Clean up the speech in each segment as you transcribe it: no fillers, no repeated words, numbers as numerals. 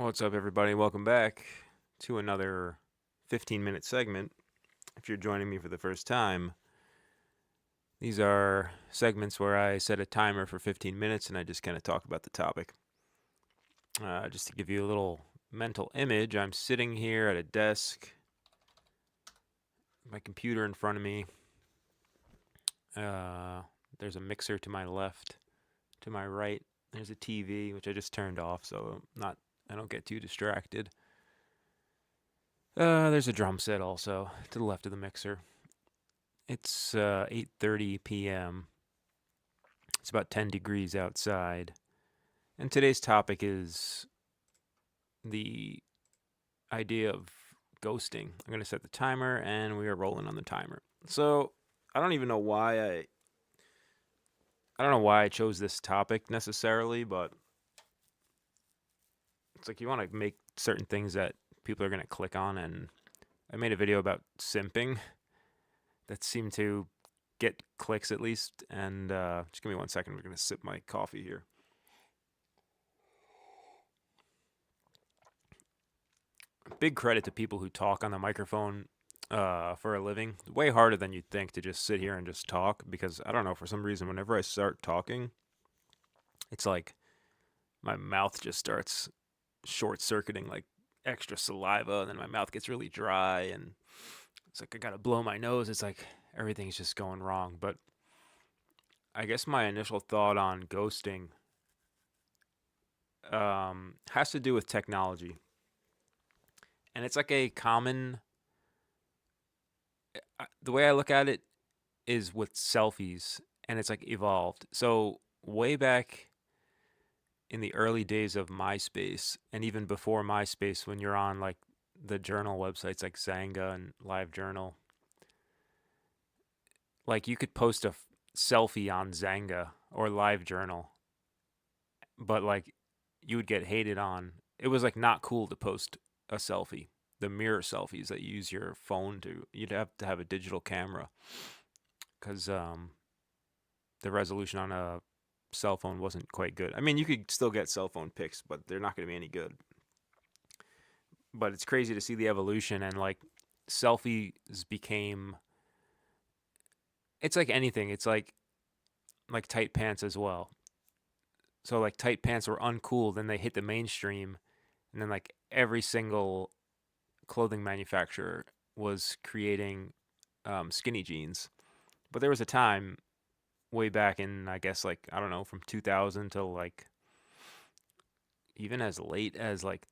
What's up, everybody? Welcome back to another 15-minute segment. If you're joining me for the first time, these are segments where I set a timer for 15 minutes and I just kind of talk about the topic. Just to give you a little mental image, I'm sitting here at a desk, my computer in front of me. There's a mixer to my left, to my right. There's a TV, which I just turned off, so I don't get too distracted. There's a drum set also to the left of the mixer. It's 8:30 p.m. It's about 10 degrees outside. And today's topic is the idea of ghosting. I'm going to set the timer and we are rolling on the timer. So, I don't even know why I don't know why I chose this topic necessarily, but it's like you want to make certain things that people are going to click on, and I made a video about simping that seemed to get clicks at least. And just give me 1 second. We're going to sip my coffee here. Big credit to people who talk on the microphone for a living. Way harder than you'd think to just sit here and just talk, because I don't know, for some reason, whenever I start talking, it's like my mouth just starts short circuiting, like extra saliva, and then my mouth gets really dry, and it's like I gotta blow my nose. It's like everything's just going wrong. But I guess my initial thought on ghosting has to do with technology. And it's like a common, the way I look at it is with selfies, and it's like evolved. So, way back in the early days of MySpace, and even before MySpace, when you're on like the journal websites like Xanga and LiveJournal, like you could post a selfie on Xanga or LiveJournal, but like you would get hated on. It was like not cool to post a selfie. The mirror selfies that you use your phone to, you'd have to have a digital camera because the resolution on a cell phone wasn't quite good. I mean, you could still get cell phone pics, but they're not going to be any good. But it's crazy to see the evolution, and like selfies became, it's like anything. It's like tight pants as well. So like tight pants were uncool, then they hit the mainstream, and then like every single clothing manufacturer was creating skinny jeans. But there was a time way back in, I guess, like, I don't know, from 2000 till like even as late as like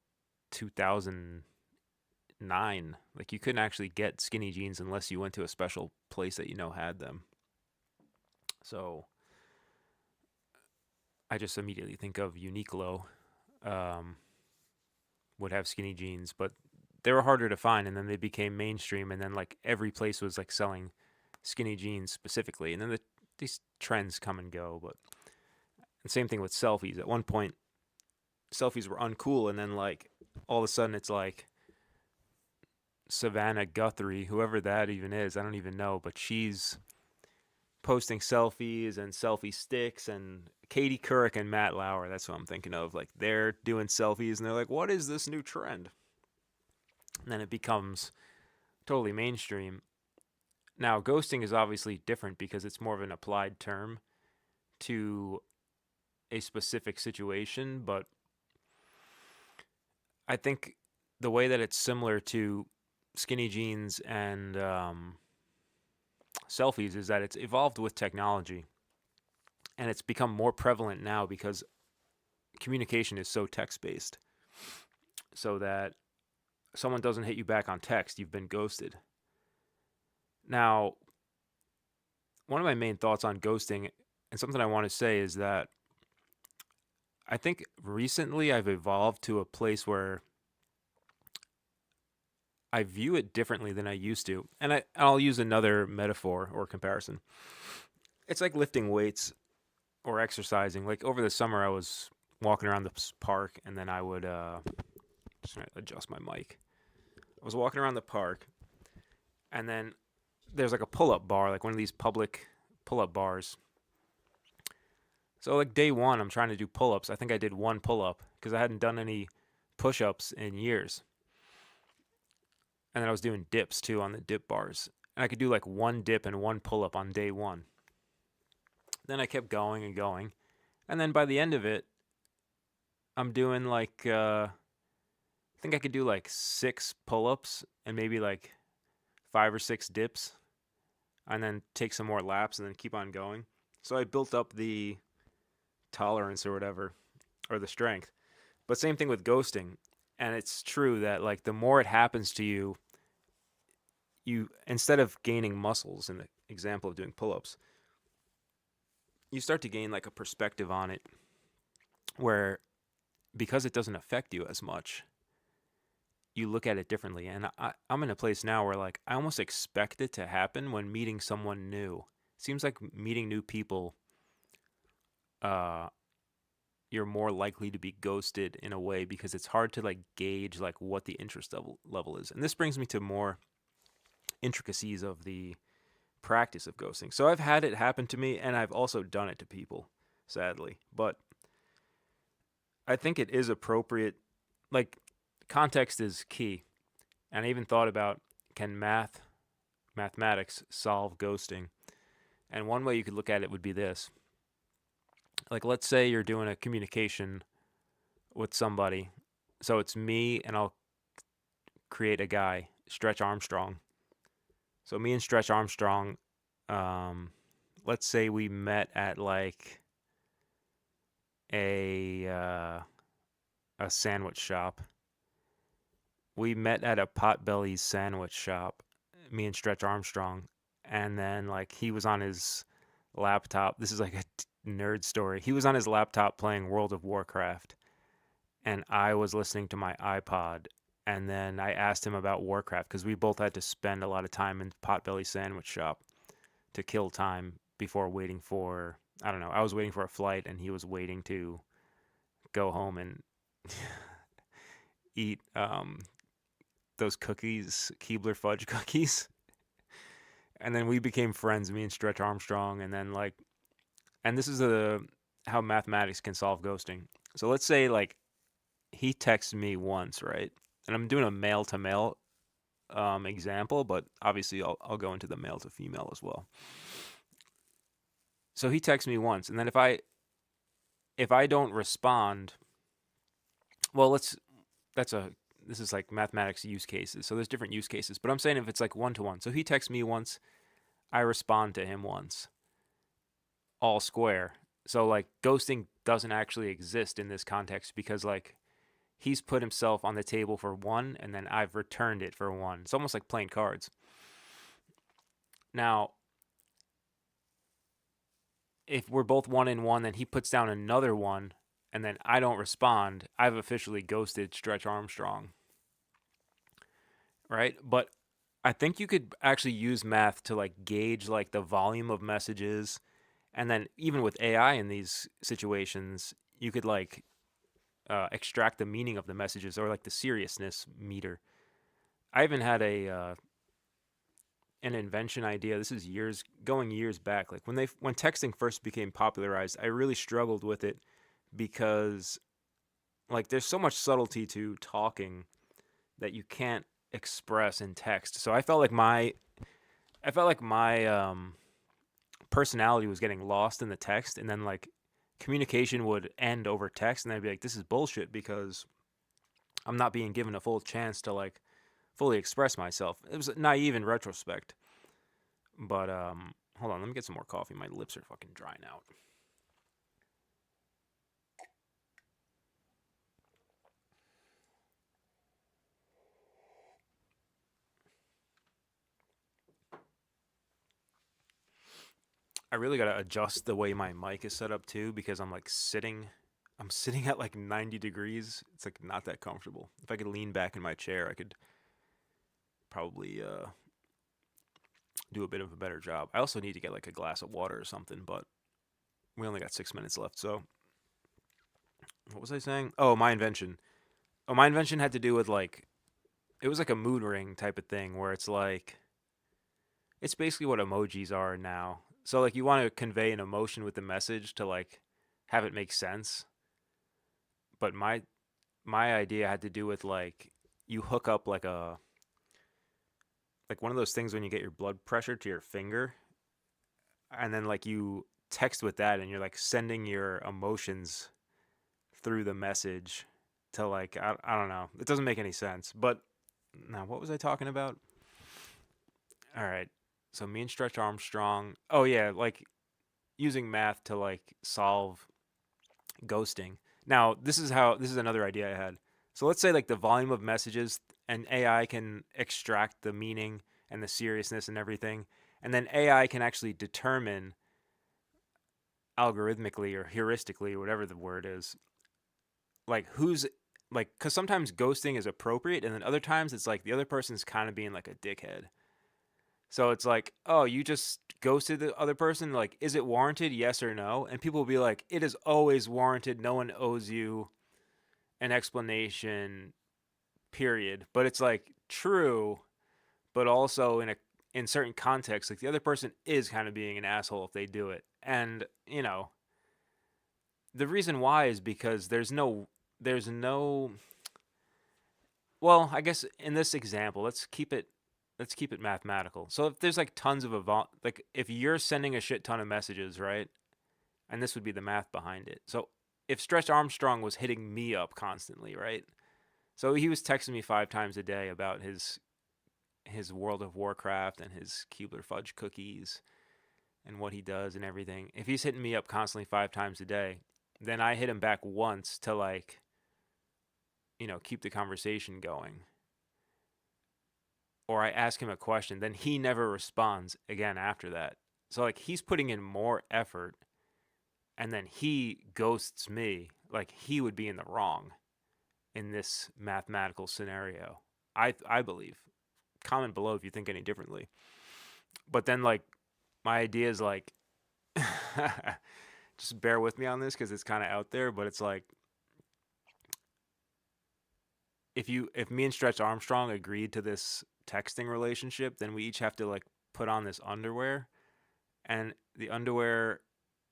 2009, like you couldn't actually get skinny jeans unless you went to a special place that had them. So I just immediately think of Uniqlo, um, would have skinny jeans, but they were harder to find, and then they became mainstream, and then like every place was like selling skinny jeans specifically, and then these trends come and go. But the same thing with selfies. At one point, selfies were uncool, and then like all of a sudden, it's like Savannah Guthrie, whoever that even is, I don't even know, but she's posting selfies and selfie sticks, and Katie Couric and Matt Lauer. That's what I'm thinking of. Like they're doing selfies, and they're like, "What is this new trend?" And then it becomes totally mainstream. Now, ghosting is obviously different because it's more of an applied term to a specific situation, but I think the way that it's similar to skinny jeans and selfies is that it's evolved with technology, and it's become more prevalent now because communication is so text based, so that someone doesn't hit you back on text, you've been ghosted. Now, one of my main thoughts on ghosting, and something I want to say, is that I think recently I've evolved to a place where I view it differently than I used to. And I'll use another metaphor or comparison. It's like lifting weights or exercising. Like over the summer, I was walking around the park, and then I would just adjust my mic. I was walking around the park, and then there's like a pull-up bar, like one of these public pull-up bars. So like day one, I'm trying to do pull-ups. I think I did one pull-up because I hadn't done any push-ups in years. And then I was doing dips too on the dip bars. And I could do like one dip and one pull-up on day one. Then I kept going and going. And then by the end of it, I'm doing like I think I could do like 6 pull-ups and maybe like 5 or 6 dips, and then take some more laps and then keep on going. So I built up the tolerance or whatever, or the strength. But same thing with ghosting. And it's true that like the more it happens to you, you instead of gaining muscles in the example of doing pull-ups, you start to gain like a perspective on it where because it doesn't affect you as much, you look at it differently. And I'm in a place now where like I almost expect it to happen when meeting someone new. It seems like meeting new people, uh, you're more likely to be ghosted in a way because it's hard to like gauge like what the interest level is. And this brings me to more intricacies of the practice of ghosting. So I've had it happen to me and I've also done it to people, sadly. But I think it is appropriate. Like, context is key. And I even thought about, can mathematics solve ghosting? And one way you could look at it would be this. Like, let's say you're doing a communication with somebody. So it's me, and I'll create a guy, Stretch Armstrong. So me and Stretch Armstrong, let's say we met at like a sandwich shop. We met at a Potbelly's sandwich shop, me and Stretch Armstrong, and then like he was on his laptop. This is like a nerd story. He was on his laptop playing World of Warcraft, and I was listening to my iPod. And then I asked him about Warcraft because we both had to spend a lot of time in Potbelly sandwich shop to kill time before waiting for, I don't know, I was waiting for a flight and he was waiting to go home and eat those cookies, Keebler fudge cookies. And then we became friends, me and Stretch Armstrong. And then like, and this is how mathematics can solve ghosting. So let's say like he texts me once, right? And I'm doing a male to male example, but obviously I'll go into the male to female as well. So he texts me once, and then if I don't respond, well, this is like mathematics use cases. So there's different use cases, but I'm saying if it's like one to one. So he texts me once, I respond to him once, all square. So like ghosting doesn't actually exist in this context because like he's put himself on the table for one, and then I've returned it for one. It's almost like playing cards. Now, if we're both 1-1, then he puts down another one, and then I don't respond, I've officially ghosted Stretch Armstrong. Right? But I think you could actually use math to like gauge like the volume of messages. And then even with AI in these situations, you could like extract the meaning of the messages or like the seriousness meter. I even had an invention idea. This is years back. Like when texting first became popularized, I really struggled with it because like there's so much subtlety to talking that you can't express in text. So I felt like my personality was getting lost in the text, and then like communication would end over text, and I'd be like, this is bullshit because I'm not being given a full chance to like fully express myself. It was naive in retrospect. But hold on, let me get some more coffee. My lips are fucking drying out. I really gotta adjust the way my mic is set up too because I'm like sitting. I'm sitting at like 90 degrees. It's like not that comfortable. If I could lean back in my chair, I could probably do a bit of a better job. I also need to get like a glass of water or something, but we only got 6 minutes left. So, what was I saying? Oh, my invention. Oh, my invention had to do with like, it was like a mood ring type of thing where it's like, it's basically what emojis are now. So, like, you want to convey an emotion with the message to like have it make sense. But my idea had to do with like you hook up like one of those things when you get your blood pressure to your finger, and then like you text with that, and you're like sending your emotions through the message to like I don't know. It doesn't make any sense. But now what was I talking about? All right. So me and Stretch Armstrong. Oh yeah, like using math to like solve ghosting. Now, this is another idea I had. So let's say like the volume of messages and AI can extract the meaning and the seriousness and everything. And then AI can actually determine algorithmically or heuristically or whatever the word is, like who's like cuz sometimes ghosting is appropriate and then other times it's like the other person's kind of being like a dickhead. So it's like, "Oh, you just ghosted the other person, like is it warranted? Yes or no?" And people will be like, "It is always warranted. No one owes you an explanation, period." But it's like true, but also in certain contexts, like the other person is kind of being an asshole if they do it. And, the reason why is because there's no well, I guess in this example, let's keep it mathematical. So if there's like tons of like if you're sending a shit ton of messages, right? And this would be the math behind it. So if Stretch Armstrong was hitting me up constantly, right? So he was texting me 5 times a day about his World of Warcraft and his Keebler Fudge cookies and what he does and everything. If he's hitting me up constantly 5 times a day, then I hit him back once to like, keep the conversation going. Or I ask him a question, then he never responds again after that. So like he's putting in more effort and then he ghosts me. Like he would be in the wrong in this mathematical scenario. I believe. Comment below if you think any differently. But then like my idea is like just bear with me on this because it's kind of out there, but it's like if me and Stretch Armstrong agreed to this texting relationship, then we each have to like put on this underwear, and the underwear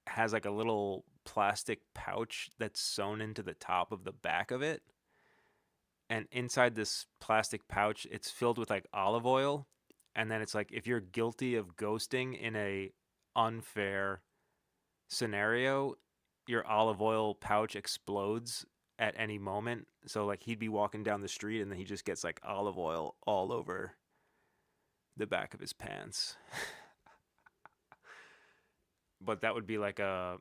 has like a little plastic pouch that's sewn into the top of the back of it, and inside this plastic pouch it's filled with like olive oil, and then it's like if you're guilty of ghosting in a unfair scenario, your olive oil pouch explodes at any moment. So like he'd be walking down the street and then he just gets like olive oil all over the back of his pants. But that would be like a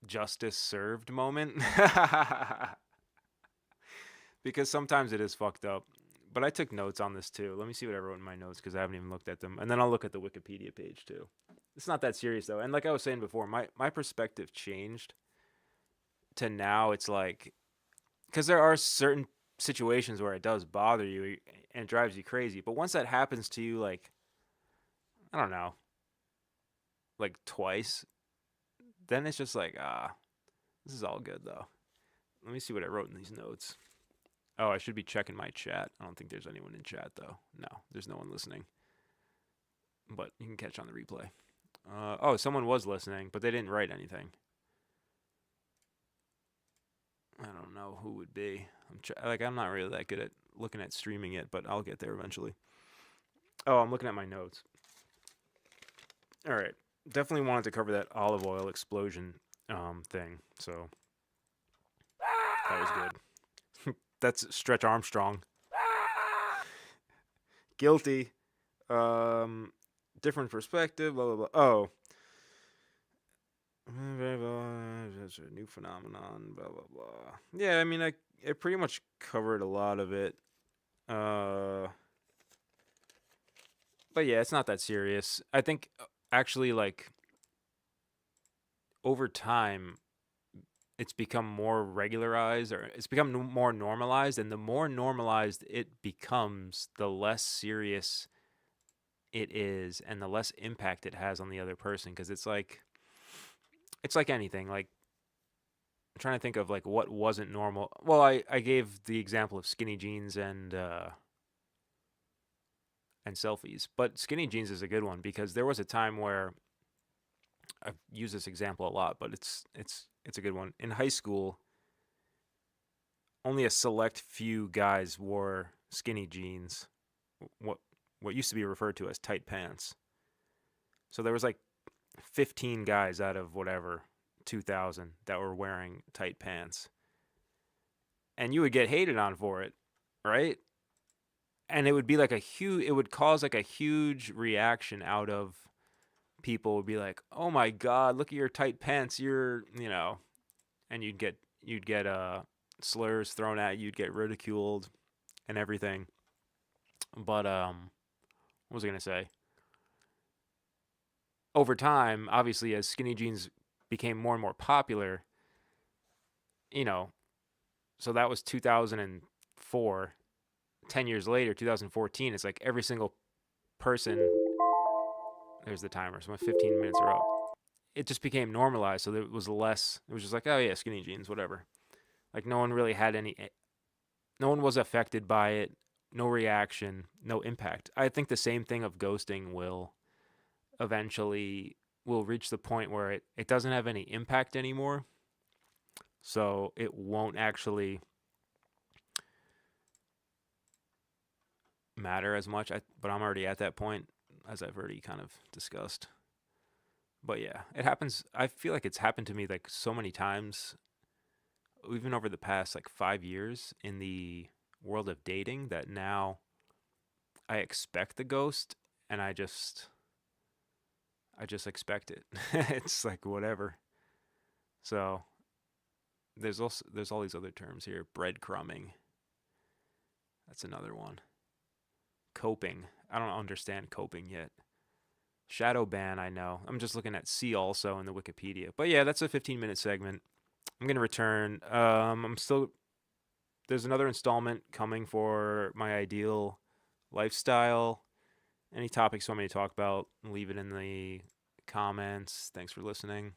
justice served moment. Because sometimes it is fucked up. But I took notes on this too. Let me see what I wrote in my notes because I haven't even looked at them. And then I'll look at the Wikipedia page too. It's not that serious though. And like I was saying before, my perspective changed to now it's like because there are certain situations where it does bother you and it drives you crazy. But once that happens to you, like, I don't know, like twice, then it's just like, this is all good though. Let me see what I wrote in these notes. Oh, I should be checking my chat. I don't think there's anyone in chat though. No, there's no one listening. But you can catch on the replay. Oh, someone was listening, but they didn't write anything. I don't know who would be. I'm not really that good at looking at streaming it, but I'll get there eventually. Oh, I'm looking at my notes. All right, definitely wanted to cover that olive oil explosion thing. So that was good. That's Stretch Armstrong. Guilty. Different perspective. Blah blah blah. Oh, it's a new phenomenon. Blah blah blah. Yeah, I mean, I pretty much covered a lot of it. Uh, but yeah, it's not that serious. I think actually, like over time, it's become more regularized or it's become more normalized, and the more normalized it becomes, the less serious it is, and the less impact it has on the other person. Because it's like anything. Like I'm trying to think of like what wasn't normal. Well, I gave the example of skinny jeans and selfies, but skinny jeans is a good one because there was a time where I've used this example a lot, but it's a good one. In high school, only a select few guys wore skinny jeans, what what used to be referred to as tight pants. So there was like 15 guys out of whatever 2000 that were wearing tight pants. And you would get hated on for it, right? And it would be like it would cause like a huge reaction out of people would be like, "Oh my god, look at your tight pants. And you'd get slurs thrown at you, you'd get ridiculed and everything. But what was I going to say? Over time, obviously as skinny jeans became more and more popular, you know, so that was 2004. 10 years later, 2014, it's like every single person, there's the timer, so my 15 minutes are up. It just became normalized, so it was less, it was just like, oh yeah, skinny jeans, whatever. Like no one really had no one was affected by it, no reaction, no impact. I think the same thing of ghosting eventually will reach the point where it doesn't have any impact anymore. So it won't actually matter as much. But I'm already at that point, as I've already kind of discussed. But yeah, it happens. I feel like it's happened to me like so many times, even over the past like 5 years in the world of dating, that now I expect the ghost and I just expect it. It's like whatever. So there's all these other terms here. Breadcrumbing. That's another one. Coping. I don't understand coping yet. Shadow ban, I know. I'm just looking at see also in the Wikipedia. But yeah, that's a 15-minute segment. I'm gonna return. There's another installment coming for my ideal lifestyle. Any topics you want me to talk about, leave it in the comments. Thanks for listening.